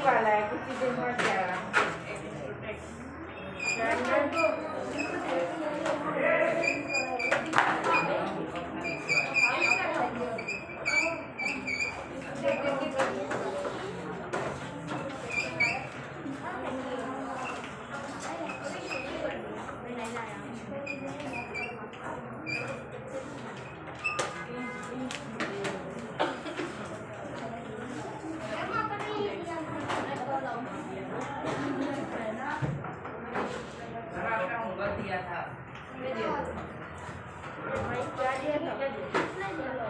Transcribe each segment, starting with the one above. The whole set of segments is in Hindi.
ही वाला है, कुछ ही दिन में जाएगा।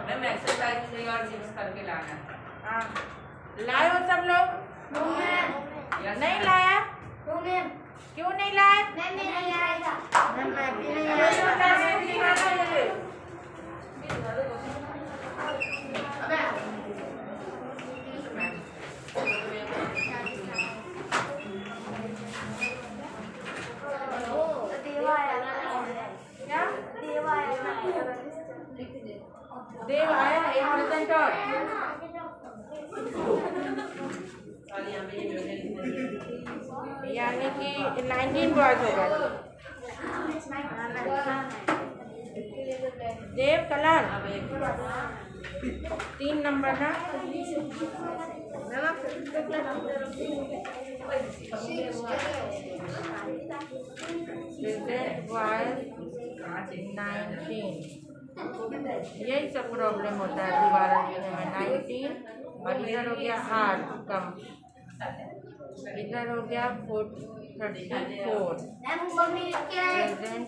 मैम एक्सरसाइज 3 और 6 करके लाना है। हाँ, लाए हो सब लोग? नहीं लाया? क्यों नहीं लाए? देव आया, एक प्रेजेंट और यानी कि 19 बॉयज हो गए। देव कलर 3 नंबर ना। Present boys 19। यही सब प्रॉब्लम होता है दोबारा लिखने में। 19 और इधर हो गया 8 कम, इधर हो गया 34, प्रेजेंट 12 एब्सेंट।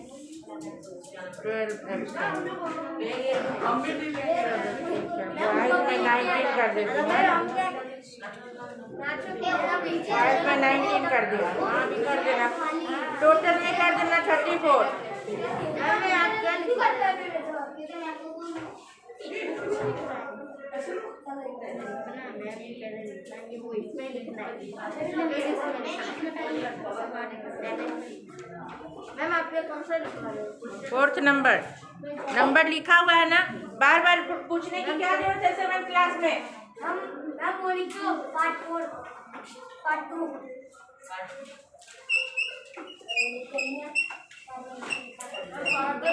बॉयज में 19 कर देती हूँ, बॉयज में 19 कर दिया। हाँ भी कर देना, टोटल में कर देना 34। मैम आपके कौन सा लिखा है? 4th नंबर लिखा हुआ है ना। बार बार पूछने की क्या जरूरत है 7th क्लास में? हम वो लिखो पार्ट 4 पार्ट 2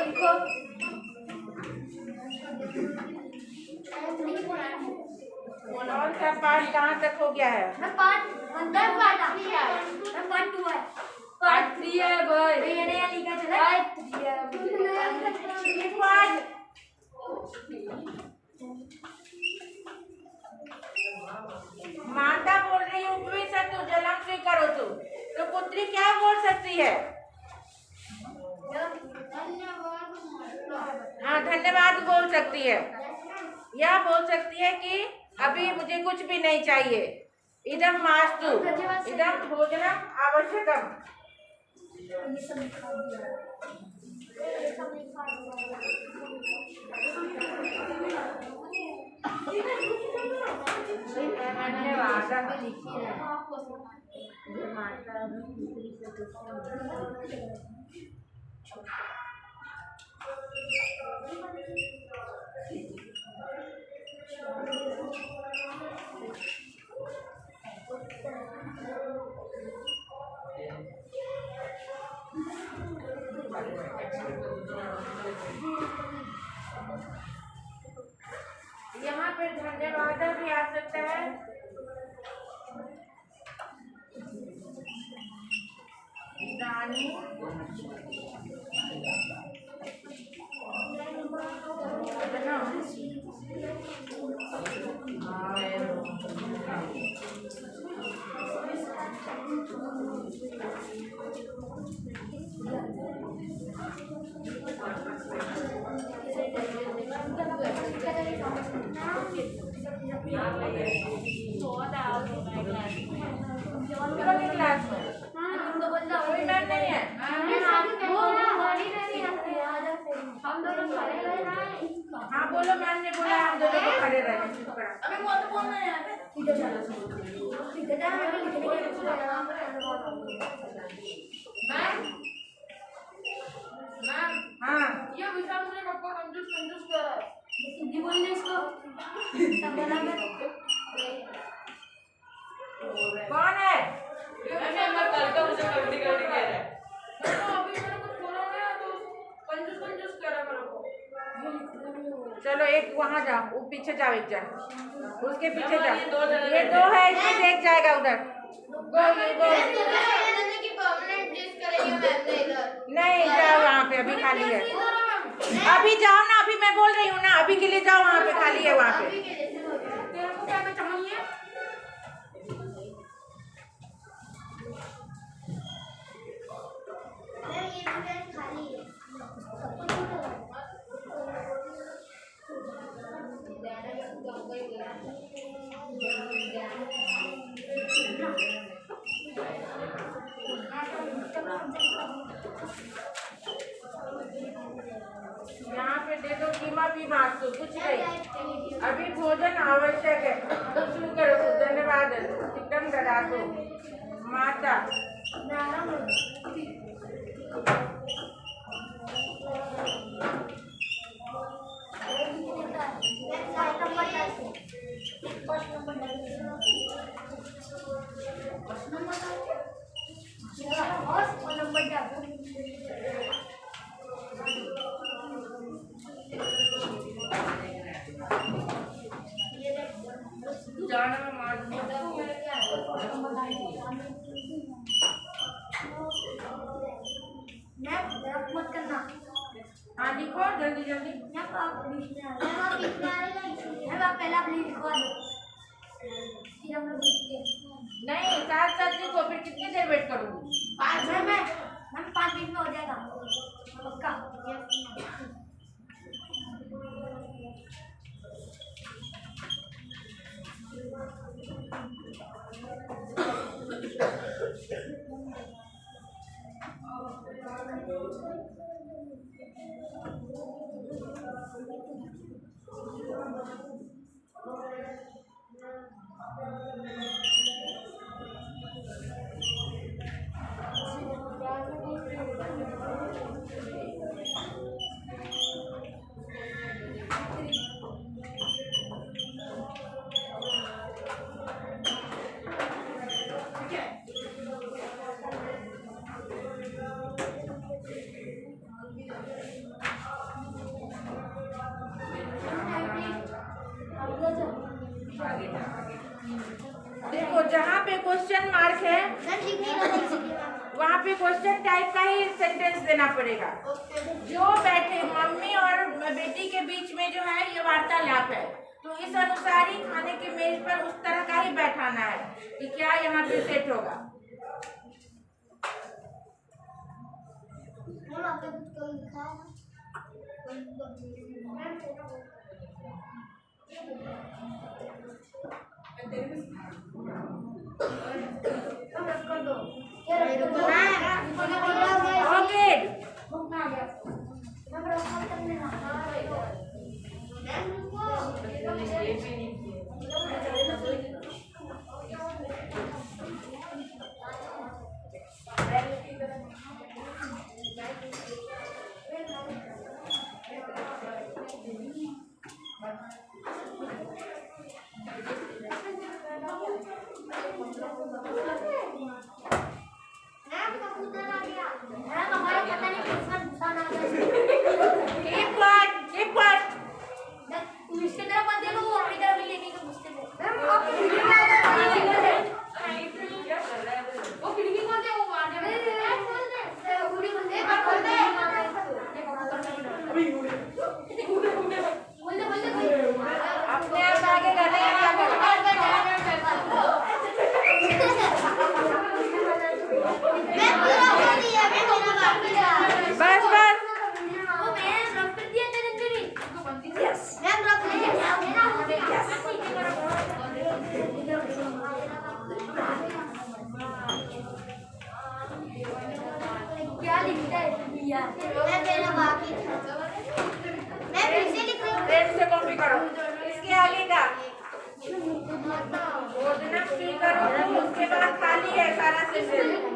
लिखो। कौन सा पार्ट कहाँ तक हो गया है? मैं पार्ट 1 पार्ट 3 है, मैं पार्ट 2 है, पार्ट 3 है भाई। ये नया लिखा चला पार्ट 3 है। माता बोल रही हूँ तू जलम स्वीकारो तू, तो पुत्री क्या बोल सकती है? हाँ धन्यवाद बोल सकती है, या बोल सकती है कि अभी मुझे कुछ भी नहीं चाहिए। इदम मास्तु इदम भोजनम आवश्यकम। यहाँ पे धन्यवाद भी आ सकता है। दानी क्लास में कोई मैम नहीं है। हम दोनों खड़े रह रहे हैं। हाँ बोलो, मैम ने बोला हम दोनों को खड़े रहने। अबे वो तो बोलना है यार। इधर चला इधर जा। मैम हाँ ये विशाल मुझे सबको कंफ्यूज कर रहा है। हिंदी बोलने इसको सब बराबर। कौन चलो एक वहाँ जाओ, वो पीछे जाओ, एक जन उसके पीछे जाओ। ये 2 जने ये 2 है, इसमें से एक जाएगा उधर। गो गो। नहीं जाओ वहाँ पे, अभी खाली है। अभी जाओ ना, अभी मैं बोल रही हूँ ना, अभी के लिए जाओ, वहाँ पे खाली है वहाँ पे। तेरे को क्या चाहिए? ये खाली है। यहाँ पे दे दो कीमा भी बात तो कुछ नहीं, अभी भोजन आवश्यक है। शुरू करो, धन्यवाद, एकदम डरा दो माता। जाना मैं मार दूंगा। मत करना। हाँ लिखो जल्दी जल्दी। पहला अपनी लिखवा दो, फिर हम लोग लिखते हैं। नहीं साथ साथ लिखो, फिर कितनी देर वेट करूँगी? 5 मिनट में, 5 मिनट में हो जाएगा पक्का। देखो जहाँ पे क्वेश्चन मार्क है वहाँ पे क्वेश्चन टाइप का ही सेंटेंस देना पड़ेगा। जो बैठे मम्मी और बेटी के बीच में जो है ये वार्तालाप है, तो इस अनुसार ही खाने के मेज पर उस तरह का ही बैठाना है कि क्या यहाँ पे सेट होगा। अपने आप आगे बस बस क्या लिखता है? मैं फिर से लिख रही हूँ। पेन से कॉपी करो। इसके आगे का भोजनम स्वीकरोतु, उसके बाद खाली है सारा सेंटेंस।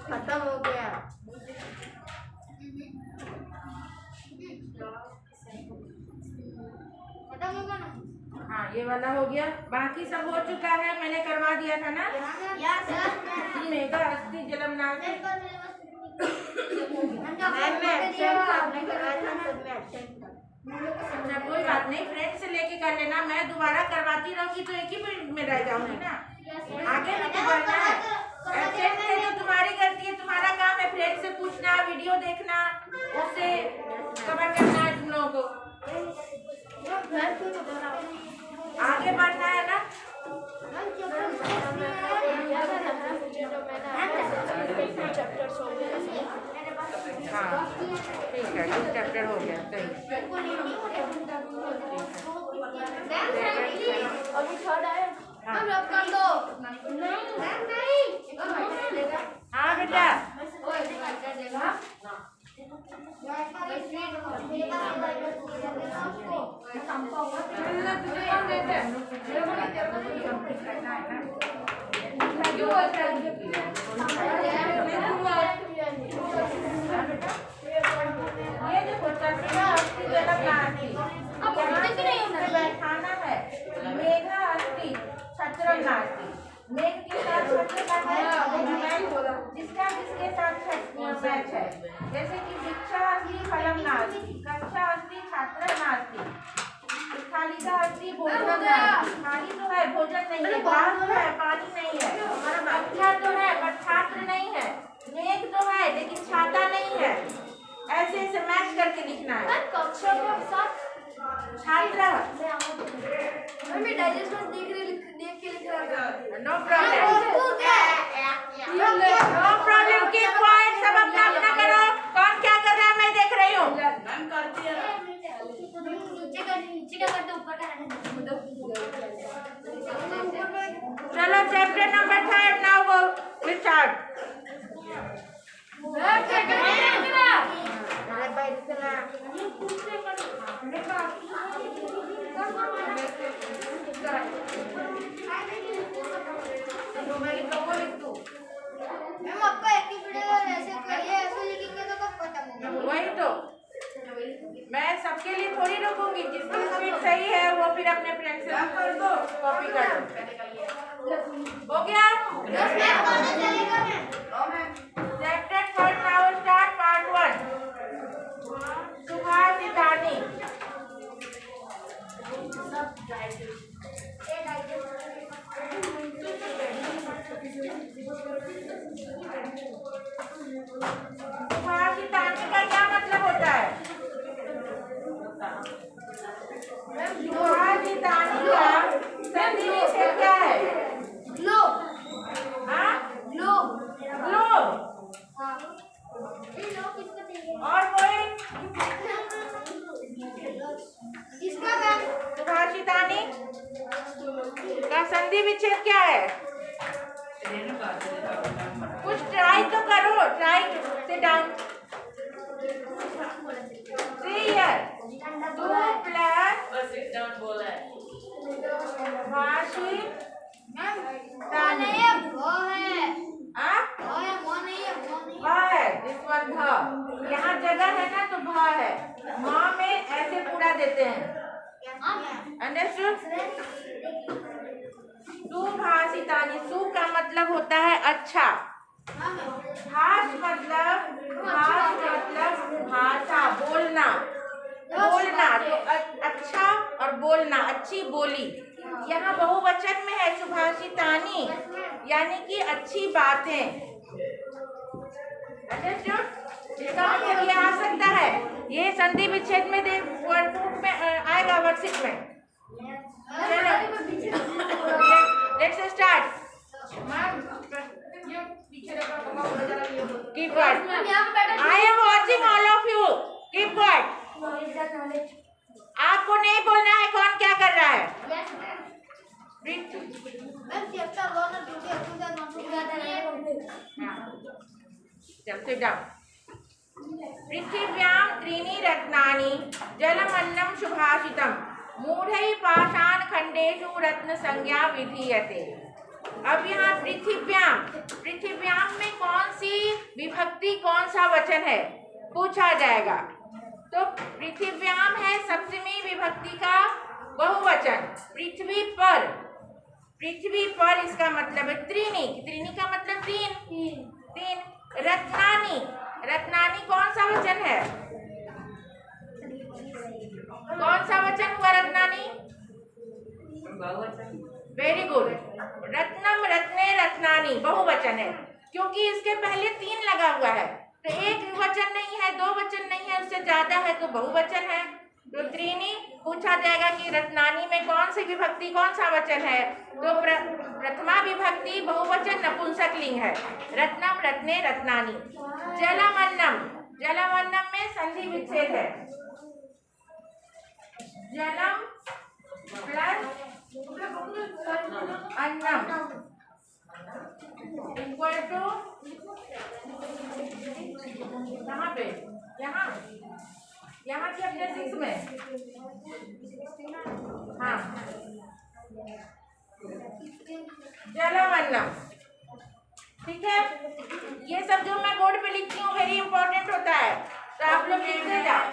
खत्म हो गया। हाँ ये वाला हो गया, बाकी सब हो चुका है, मैंने करवा दिया था ना। मेघा अस्थि जलम नाम से अच्छा कोई बात नहीं, फ्रेंड से लेके कर लेना, मैं दोबारा करवाती रहूंगी तो एक ही मिनट में रह जाऊंगी ना। आगे भी तो बढ़ना है, एब्सेंट से तो तुम्हारी गलती है, तुम्हारा काम है फ्रेंड से पूछना, वीडियो देखना, उससे कवर करना है तुम लोगों को। आगे बढ़ना है ना। हाँ ठीक है, 2 चैप्टर हो गया सही। अभी थर्ड आया। हाँ। अब कर दो। हाँ बेटा ये देखो बैठाना है, मेघा अस्थि छत्रम नास्ति, मेघ के साथ छत्र का जिसका जिसके साथ मैच है, जैसे कि दीक्षा अस्थि फलम नास्ति, कक्षा अस्थि छात्र नास्ति, खालिका अस्थि भोजन नास्ति। खाली तो है भोजन नहीं है, ग्लास तो है पानी नहीं है, कक्षा तो है पर छात्र नहीं है, मेघ तो है लेकिन छाता नहीं है। ऐसे ऐसे मैच करके लिखना है। कक्षा के साथ छात्र मैं डाइजेस्ट में देख के लिख रहा था। नो प्रॉब्लम, नो प्रॉब्लम, की पॉइंट सब अपना अपना करो। कौन क्या कर रहा है मैं देख रही हूँ। मैम करती है नीचे का करते ऊपर का चलो chapter number 3 now go will start. वही तो मैं सबके लिए थोड़ी रुकूंगी, जिसकी स्पीड सही है वो फिर अपने फ्रेंड से कॉपी कर दो। हो गया? Chapter 3 now start part 1 सुभाषितानी। सुभाषितानी का क्या मतलब होता है? सुभाषितानी का संधि विच्छेद क्या है? ग्लोब। और कोई? सुभाषितानी का संधि विच्छेद क्या है? कुछ ट्राई तो करो, try sit down. 3 year 2 plus यहाँ जगह है ना तो भ है, माँ में ऐसे पूरा देते हैं। अंडरस्टूड? सुभाषितानी, सु का मतलब होता है अच्छा, भाष मतलब भाषा, बोलना तो अच्छा और बोलना, अच्छी बोली। यहाँ बहुवचन में है सुभाषितानी, यानी कि अच्छी बातें। इसका मतलब ये आ सकता है, ये संधि विच्छेद में वर्कबुक में आएगा, वर्कशीट में। Let's start. Keep quiet. I am watching all of you. Keep quiet. आपको नहीं बोलना है कौन क्या कर रहा है। Sit down. पृथिव्यां त्रीणि रत्नानि जलमन्नं सुभाषितम् मूढ़ैः पाषाणखण्डेषु रत्न संज्ञा विधीयते। अब यहाँ पृथिव्यां में कौन सी विभक्ति, कौन सा वचन है पूछा जाएगा। तो पृथिव्यां है सप्तमी विभक्ति का बहुवचन। पृथ्वी पर इसका मतलब है त्रीणी का मतलब तीन। रत्नानी कौन सा वचन है? कौन सा वचन हुआ रत्नानी? Very good. रत्नम रत्ने रत्नानी बहुवचन है, क्योंकि इसके पहले 3 लगा हुआ है, तो एक वचन नहीं है, 2 वचन नहीं है, उससे ज्यादा है तो बहुवचन है। तो त्रीणी पूछा जाएगा कि रत्नानी में कौन सी विभक्ति, कौन सा वचन है। तो प्रथमा विभक्ति बहुवचन नपुंसक लिंग है, रत्नम रत्ने रत्नानी। जलमन्नम में संधि विच्छेद है, जलम प्लस अन्नम इक्वल टू, कहाँ पे? यहाँ चैप्टर 6 में, हाँ, जलमन्नम। ठीक है, ये सब जो मैं बोर्ड पे लिखती हूँ वेरी इंपॉर्टेंट होता है, तो आप लोग लिखते जाओ।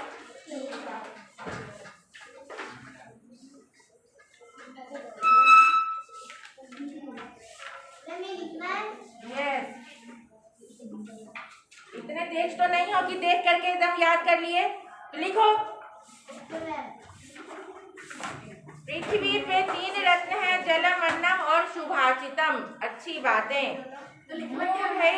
यस, इतने तेज तो नहीं हो कि देख करके एकदम याद कर लिए, तो लिखो। पृथ्वी पे 3 रत्न है, जलम अन्नम और सुभाषितम, अच्छी बातें। है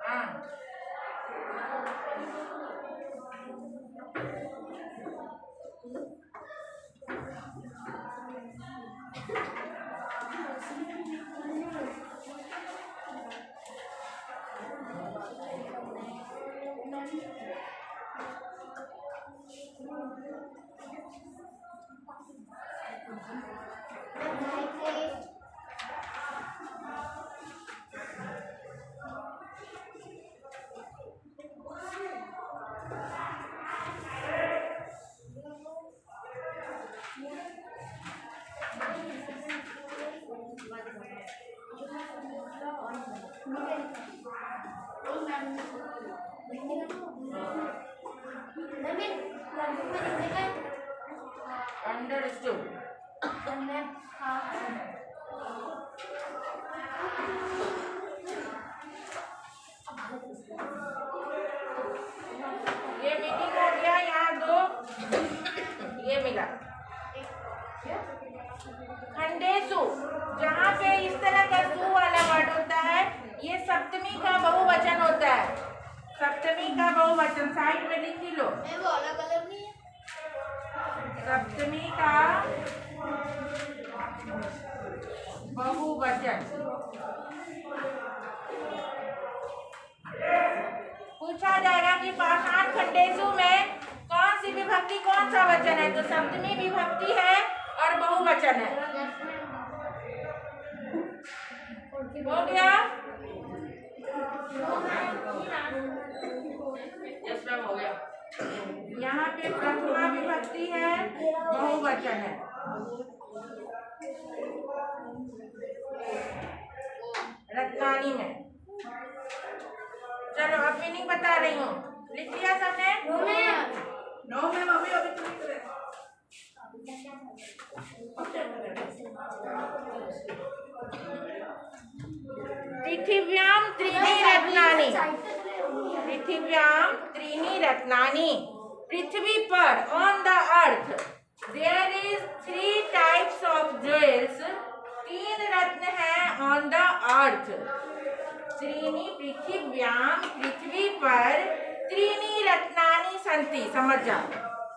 हाँ अंडरस्टूड। ये मीटिंग हो गया, यहाँ दो ये मिला। खंडेसु, जहाँ पे इस तरह का सु वाला वर्ड होता है, ये सप्तमी का बहुवचन होता है। सप्तमी का बहुवचन साइड में लिख ही लो। वो अलग अलग नहीं है। सप्तमी का बहुवचन पूछा जाएगा कि पाषाण खंडेसु में कौन सी विभक्ति कौन सा वचन है, तो सप्तमी विभक्ति है और बहुवचन है। हो गया? हो गया। यहाँ पे प्रथमा विभक्ति है, बहुवचन है। रत्नानी में। चलो अब मीनिंग बता रही हूँ, लिख लिया सबने? नो मैम, अभी अभी तो लिख रहे। पृथिव्याम त्रीणि रत्नानि। पृथिव्याम त्रीणि रत्नानि। पृथ्वी पर, on the earth, there is 3 types of jewels. 3 रत्न हैं ऑन द अर्थ। त्रीणि पृथिव्याम, पृथ्वी पर, त्रीणि रत्नानि सन्ति। समझ जाओ,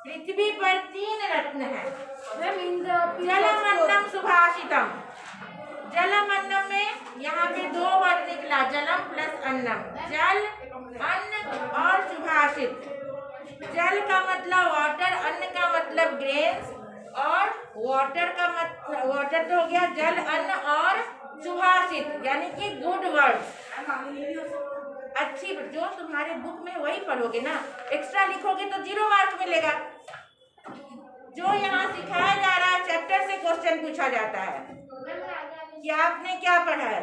पृथ्वी पर 3 रत्न हैं। जलमन्नम सुभाषितम। जलमन्नम में यहाँ पे 2 वर्ड निकला, जलम प्लस अन्नम। जल, अन्न और सुभाषित। जल का मतलब वाटर, अन्न का मतलब ग्रेन्स, और वाटर का मतलब, वाटर तो हो गया जल, अन्न, और सुभाषित यानी कि गुड वर्ड्स। अच्छी, जो तुम्हारे बुक में वही पढ़ोगे ना, एक्स्ट्रा लिखोगे तो 0 मार्क मिलेगा। जो यहाँ सिखाया जा रहा है चैप्टर से क्वेश्चन पूछा जाता है कि आपने क्या पढ़ा है।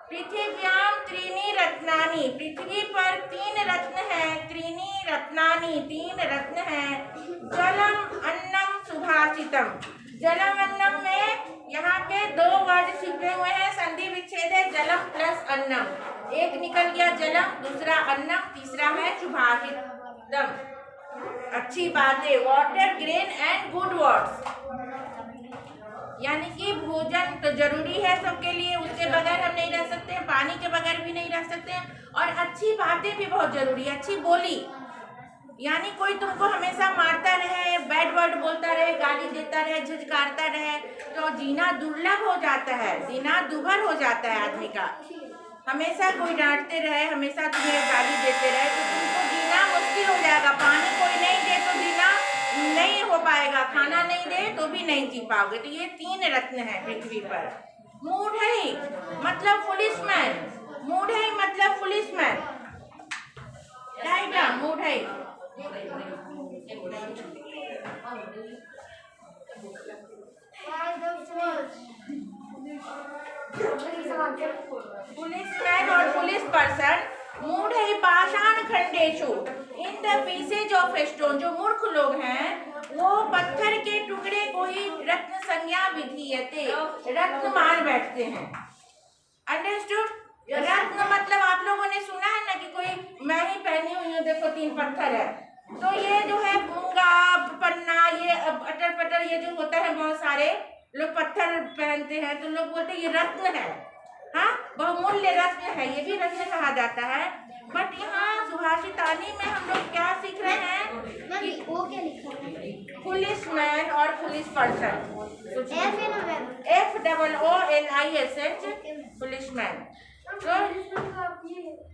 पृथिव्याम त्रीणि रत्नानि, पृथ्वी पर 3 रत्न हैं। त्रीणि रत्नानि, 3 रत्न हैं। जलम अन्नम सुभाषितम। जलम अन्नम में यहाँ पे 2 वर्ड छिपे हुए हैं, संधि विच्छेद है, जलम प्लस अन्नम। एक निकल गया जलम, दूसरा अन्नम, तीसरा है सुभाषितम। अच्छी बातें, water, grain and good words. यानी कि भोजन तो जरूरी है सबके लिए, उसके बगैर हम नहीं रह सकते हैं, पानी के बगैर भी नहीं रह सकते हैं, और अच्छी बातें भी बहुत जरूरी है। अच्छी बोली, यानी कोई तुमको हमेशा मारता रहे, बैड वर्ड बोलता रहे, गाली देता रहे, झिझकारता रहे, तो जीना दुर्लभ हो जाता है, जीना दुभर हो जाता है आदमी का। हमेशा कोई डांटते रहे, हमेशा तुम्हें गाली देते रहे, तो तुमको जीना मुश्किल हो जाएगा। पानी कोई नहीं दे तो जीना नहीं हो पाएगा, खाना नहीं दे तो भी नहीं जी पाओगे। तो ये 3 रत्न है पृथ्वी पर। मूढ़ई मतलब पुलिसमैन। मूढ़ई मतलब पुलिसमैन, राइट ना? मूढ़ई पुलिसमैन और पुलिस पर्सन। मूढ़ई पाषाण खंडेषु, in the pieces of stone. जो मूर्ख लोग हैं वो पत्थर के टुकड़े को ही रत्न संज्ञा विधीयते, रत्न मान बैठते हैं। अंडरस्टूड? रत्न मतलब आप लोगों ने सुना है ना कि कोई मैं ही पहनी हुई हूँ, देखो 3 पत्थर है, तो ये जो है मूंगा पन्ना, ये अटर पटर, ये जो होता है बहुत सारे लोग पत्थर पहनते हैं, तो लोग बोलते हैं ये रत्न है, हाँ बहुमूल्य रत्न है, ये भी रत्न कहा जाता है। बट यहाँ सुभाषितानी में हम लोग क्या सीख रहे हैं कि वो क्या लिखा है? पुलिस मैन और पुलिस पर्सन, एफ है ना मैम? FOOLISH police man. तो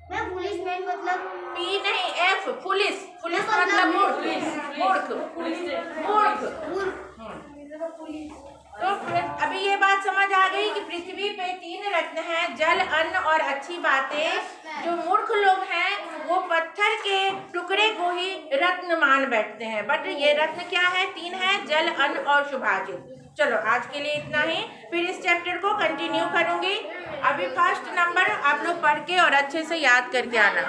मैं पुलिस मैन मतलब P नहीं F, पुलिस, पुलिस मतलब मूर्ख, मूर्ख। तो फिर अभी ये बात समझ आ गई कि पृथ्वी पे 3 रत्न हैं, जल, अन्न और अच्छी बातें। जो मूर्ख लोग हैं वो पत्थर के टुकड़े को ही रत्न मान बैठते हैं, बट ये रत्न क्या है? 3 है, जल, अन्न और शुभाजित। चलो आज के लिए इतना ही, फिर इस चैप्टर को कंटिन्यू करूंगी। अभी फर्स्ट नंबर आप लोग पढ़ के और अच्छे से याद करके आना।